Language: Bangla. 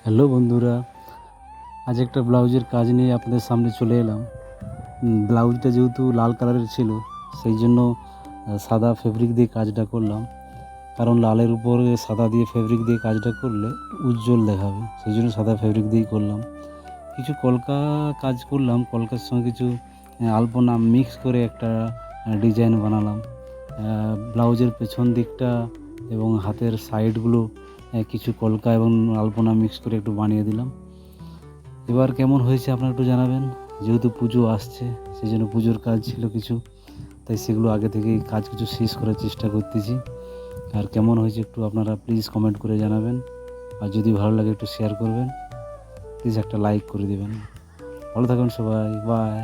হ্যালো বন্ধুরা, আজ একটা ব্লাউজের কাজ নিয়ে আপনাদের সামনে চলে এলাম। ব্লাউজটা যেহেতু লাল কালারের ছিল, সেই জন্য সাদা ফেব্রিক দিয়ে কাজটা করলাম। কারণ লালের উপরে সাদা দিয়ে ফেব্রিক দিয়ে কাজটা করলে উজ্জ্বল দেখাবে, সেই জন্য সাদা ফেব্রিক দিয়েই করলাম। কিছু কলকা কাজ করলাম, কলকার সঙ্গে কিছু আলপনা মিক্স করে একটা ডিজাইন বানালাম। ব্লাউজের পেছন দিকটা এবং হাতের সাইডগুলো কিছু কলকা এবং আলপনা মিক্স করে একটু বানিয়ে দিলাম। এবার কেমন হয়েছে আপনারা একটু জানাবেন। যেহেতু পুজো আসছে, সেই জন্য পুজোর কাজ ছিল কিছু, তাই সেগুলো আগে থেকেই কাজ কিছু শেষ করার চেষ্টা করতেছি। আর কেমন হয়েছে একটু আপনারা প্লিজ কমেন্ট করে জানাবেন। আর যদি ভালো লাগে একটু শেয়ার করবেন, প্লিজ একটা লাইক করে দেবেন। ভালো থাকুন সবাই, বাই।